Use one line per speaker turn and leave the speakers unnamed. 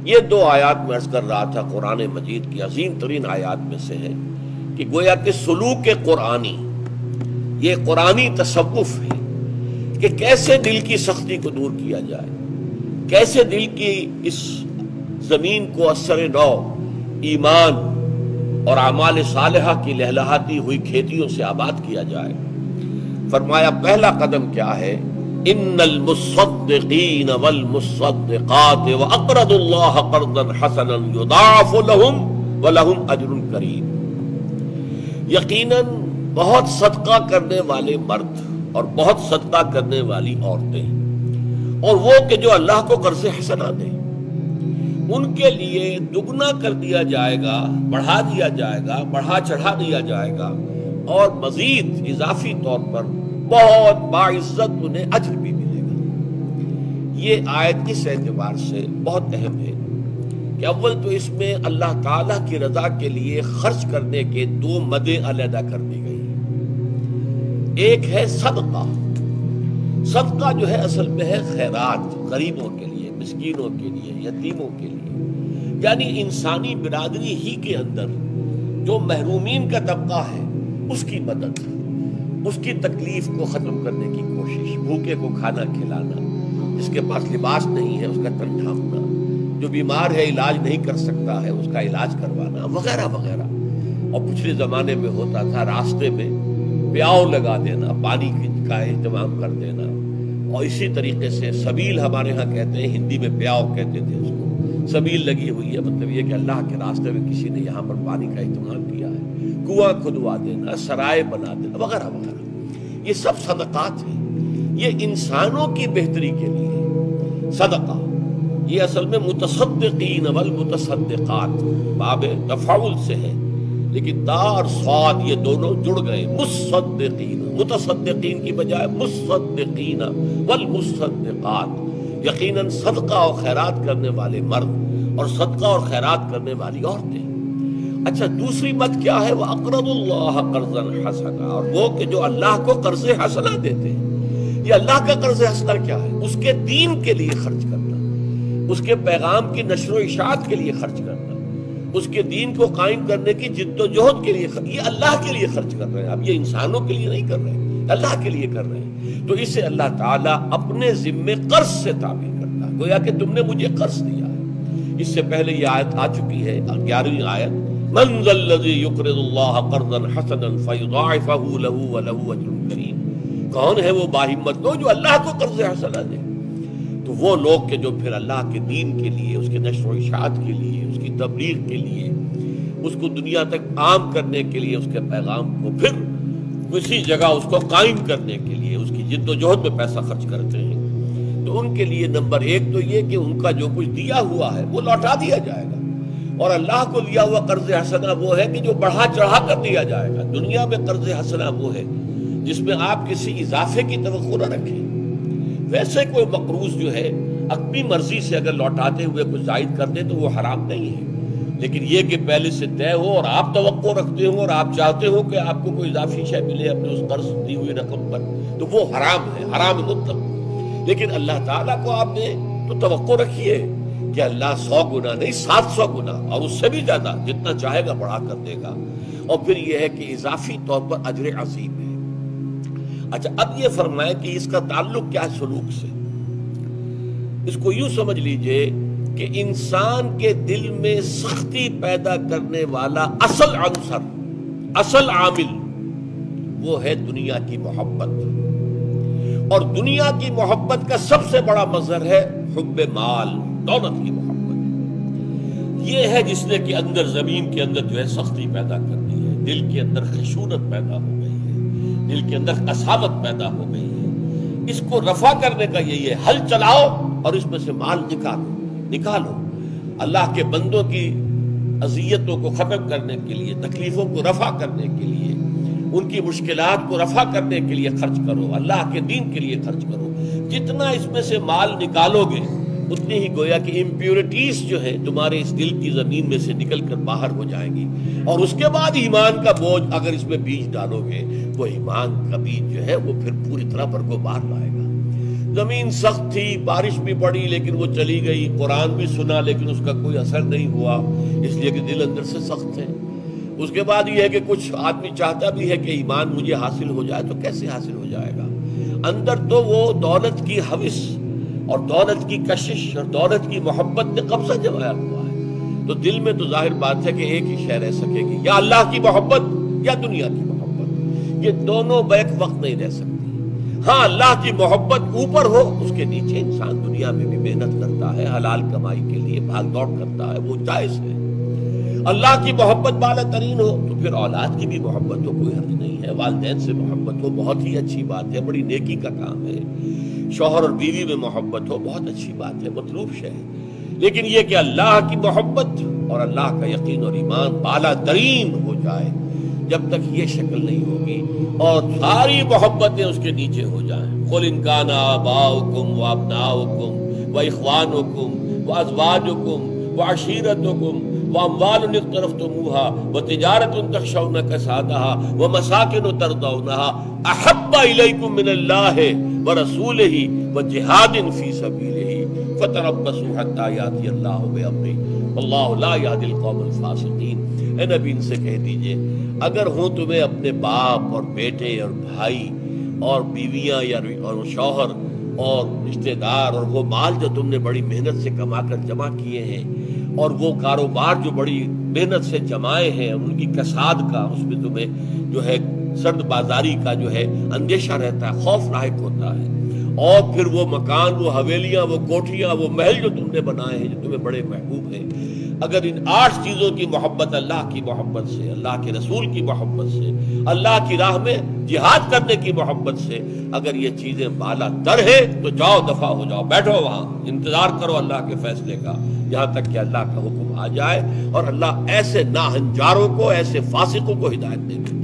یہ دو آیات میں عرض کر رہا تھا قرآن مجید کی عظیم ترین آیات میں سے ہے کہ گویا کہ سلوک قرآنی، یہ قرآنی تصوف ہے کہ کیسے دل کی سختی کو دور کیا جائے، کیسے دل کی اس زمین کو اثر نو ایمان اور اعمال صالحہ کی لہلہاتی ہوئی کھیتیوں سے آباد کیا جائے۔ فرمایا پہلا قدم کیا ہے؟ ان المصدقین والمصدقات واقرضوا اللہ قرضا حسنا یضاعف لهم ولهم اجر کریم۔ یقیناً بہت صدقہ کرنے والے مرد اور بہت صدقہ کرنے والی عورتیں، اور وہ کہ جو اللہ کو قرض حسنہ دیں، ان کے لیے دگنا کر دیا جائے گا، بڑھا دیا جائے گا، بڑھا چڑھا دیا جائے گا، اور مزید اضافی طور پر بہت باعزت انہیں اجر بھی ملے گا۔ یہ آیت اس اعتبار سے بہت اہم ہے کہ اول تو اس میں اللہ تعالیٰ کی رضا کے لیے خرچ کرنے کے دو مدیں علیحدہ کر دی گئی ہیں۔ ایک ہے صدقہ۔ صدقہ جو ہے اصل میں ہے خیرات، غریبوں کے لیے، مسکینوں کے لیے، یتیموں کے لیے، یعنی انسانی برادری ہی کے اندر جو محرومین کا طبقہ ہے اس کی مدد، اس کی تکلیف کو ختم کرنے کی کوشش، بھوکے کو کھانا کھلانا، جس کے پاس لباس نہیں ہے اس کا تن ڈھانپنا، جو بیمار ہے علاج نہیں کر سکتا ہے اس کا علاج کروانا، وغیرہ وغیرہ۔ اور پچھلے زمانے میں ہوتا تھا راستے میں پیاؤ لگا دینا، پانی کا اہتمام کر دینا، اور اسی طریقے سے سبیل ہمارے ہاں کہتے ہیں، ہندی میں پیاؤ کہتے تھے اس کو، سبیل لگی ہوئی ہے، مطلب یہ کہ اللہ کے راستے میں کسی نے یہاں پر پانی کا اہتمام کیا ہے، کنواں کھدوا دینا، سرائے بنا دینا، وغیرہ وغیرہ۔ یہ سب صدقات ہیں، یہ انسانوں کی بہتری کے لیے صدقہ۔ یہ اصل میں متصدقین والمتصدقات باب تفاعل سے ہے، لیکن دا اور صاد یہ دونوں جڑ گئے، مصدقین، متصدقین کی بجائے مصدقین والمصدقات۔ یقیناً صدقہ اور خیرات کرنے والے مرد اور صدقہ اور خیرات کرنے والی عورتیں۔ اچھا، دوسری مت کیا ہے؟ وَأَقْرَضُوا اللَّهَ قَرْضًا حَسَنًا، اور وہ کہ جو اللہ کو قرض حسنہ دیتے ہیں۔ یہ اللہ کا قرض حسنہ کیا ہے؟ اس کے دین کے لیے خرچ کرنا، اس کے پیغام کی نشر و اشاعت کے لیے خرچ کرنا، اس کے دین کو قائم کرنے کی جد و جہد کے لیے یہ اللہ کے لیے خرچ کر رہے ہیں۔ اب یہ انسانوں کے لیے نہیں کر رہے ہیں، اللہ کے لیے کر رہے ہیں، تو اسے اللہ تعالیٰ اپنے ذمے قرض سے تعبیر کرتا ہے، گویا کہ تم نے مجھے قرض دیا ہے۔ اس سے پہلے یہ آیت آ چکی ہے، 11ویں آیت، من ذا الذی یقرض اللہ قرضا حسنا فیضاعفہ لہ ولہ اجر کریم۔ کون ہے وہ باہمت لوگ جو اللہ کو قرض حسنہ دے؟ تو وہ لوگ کہ جو پھر اللہ کے دین کے لیے، اس کے نشر و اشاعت کے لیے، اس کی تبلیغ کے لیے، اس کو دنیا تک عام کرنے کے لیے، اس کے پیغام کو پھر کسی جگہ اس کو قائم کرنے کے لیے اس کی جد و جہد میں پیسہ خرچ کرتے ہیں، تو ان کے لیے نمبر ایک تو یہ کہ ان کا جو کچھ دیا ہوا ہے وہ لوٹا دیا جائے گا، اور اللہ کو دیا ہوا قرض حسنہ وہ ہے کہ جو بڑھا چڑھا کر دیا جائے گا۔ دنیا میں قرض حسنہ وہ ہے جس میں آپ کسی اضافے کی توقع نہ رکھیں۔ ویسے کوئی مقروض جو ہے اپنی مرضی سے اگر لوٹاتے ہوئے کچھ زائد کر دیں تو وہ حرام نہیں ہے، لیکن یہ کہ پہلے سے طے ہو اور آپ توقع رکھتے ہو اور آپ چاہتے ہو کہ آپ کو کوئی اضافی شے ملے اپنے اس قرض دی ہوئی رقم پر، تو وہ حرام ہے، حرام مطلق۔ لیکن اللہ تعالیٰ کو آپ نے تو توقع رکھیے کہ اللہ 100 گنا نہیں 700 گنا اور اس سے بھی زیادہ جتنا چاہے گا بڑھا کر دے گا، اور پھر یہ ہے کہ اضافی طور پر اجر عظیم ہے۔ اچھا، اب یہ فرمائے کہ اس کا تعلق کیا ہے سلوک سے؟ اس کو یوں سمجھ لیجئے کہ انسان کے دل میں سختی پیدا کرنے والا اصل عنصر، اصل عامل وہ ہے دنیا کی محبت، اور دنیا کی محبت کا سب سے بڑا مظہر ہے حب مال، دولت کی محبت۔ یہ ہے جس نے کہ اندر زمین کے اندر جو ہے سختی پیدا کر دی ہے، دل کے اندر خشونت پیدا ہو گئی ہے، دل کے اندر قساوت پیدا ہو گئی ہے۔ اس کو رفع کرنے کا یہی ہے، حل چلاؤ اور اس میں سے مال نکالو۔ اللہ کے بندوں کی اذیتوں کو ختم کرنے کے لیے، تکلیفوں کو رفع کرنے کے لیے، ان کی مشکلات کو رفع کرنے کے لیے خرچ کرو، اللہ کے دین کے لیے خرچ کرو۔ جتنا اس میں سے مال نکالو گے اتنی ہی گویا کہ امپیورٹیز جو ہے تمہارے اس دل کی زمین میں سے نکل کر باہر ہو جائیں گی، اور اس کے بعد ایمان کا بوجھ اگر اس میں بیج ڈالو گے، وہ ایمان کا بیج جو ہے وہ پھر پوری طرح برگو بار لائے گا۔ زمین سخت تھی، بارش بھی پڑی لیکن وہ چلی گئی، قرآن بھی سنا لیکن اس کا کوئی اثر نہیں ہوا، اس لیے کہ دل اندر سے سخت ہے۔ اس کے بعد یہ ہے کہ کچھ آدمی چاہتا بھی ہے کہ ایمان مجھے حاصل ہو جائے، تو کیسے حاصل ہو جائے گا؟ اندر تو وہ دولت کی ہوس اور دولت کی کشش اور دولت کی محبت نے قبضہ جمایا ہوا ہے، تو دل میں تو ظاہر بات ہے کہ ایک ہی شے رہ سکے گی، یا اللہ کی محبت یا دنیا کی محبت، یہ دونوں بیک وقت نہیں رہ سکتی۔ ہاں اللہ کی محبت اوپر ہو، اس کے نیچے انسان دنیا میں بھی محنت کرتا ہے، حلال کمائی کے لیے بھاگ دوڑ کرتا ہے، وہ جائز ہے۔ اللہ کی محبت بالا ترین ہو تو پھر اولاد کی بھی محبت ہو، کوئی حرج نہیں ہے، والدین سے محبت ہو، بہت ہی اچھی بات ہے، بڑی نیکی کا کام ہے، شوہر اور بیوی میں محبت ہو، بہت اچھی بات ہے، مطلوب شے ہے، لیکن یہ کہ اللہ کی محبت اور اللہ کا یقین اور ایمان بالا ترین ہو جائے، جب تک یہ شکل نہیں ہوگی اور ساری محبتیں اس کے نیچے ہو جائیں۔ قُلْ إِنْ كَانَ آبَاؤُكُمْ وَأَبْنَاؤُكُمْ وَإِخْوَانُكُمْ وَأَزْوَاجُكُمْ وَعَشِيرَتُكُمْ وَأَمْوَالٌ اقْتَرَفْتُمُوهَا وَتِجَارَةٌ تَخْشَوْنَ كَسَادَهَا وَمَسَاكِنُ تَرْضَوْنَهَا أَحَبَّ إِلَيْكُم مِّنَ اللَّهِ وَرَسُولِهِ وَجِهَادٍ فِي سَبِيلِهِ فَتَرَبَّصُوا حَتَّىٰ يَأْتِيَ اللَّهُ بِأَمْرِهِ وَاللَّهُ لَا يَهْدِي الْقَوْمَ الْفَاسِقِينَ۔ اے نبی ان سے کہہ دیجئے اگر ہوں تمہیں اپنے باپ اور بیٹے اور بھائی اور بیویاں یا اور شوہر اور رشتہ دار اور وہ مال جو تم نے بڑی محنت سے کما کر جمع کیے ہیں اور وہ کاروبار جو بڑی محنت سے جمائے ہیں، ان کی کساد کا اس میں تمہیں جو ہے سرد بازاری کا جو ہے اندیشہ رہتا ہے، خوف لاحق ہوتا ہے، اور پھر وہ مکان، وہ حویلیاں، وہ کوٹھیاں، وہ محل جو تم نے بنائے ہیں جو تمہیں بڑے محبوب ہیں، اگر ان 8 چیزوں کی محبت، اللہ کی محبت سے، اللہ کے رسول کی محبت سے، اللہ کی راہ میں جہاد کرنے کی محبت سے اگر یہ چیزیں بالا تر ہے تو جاؤ، دفع ہو جاؤ، بیٹھو وہاں، انتظار کرو اللہ کے فیصلے کا، یہاں تک کہ اللہ کا حکم آ جائے اور اللہ ایسے ناہنجاروں کو، ایسے فاسقوں کو ہدایت دے دے۔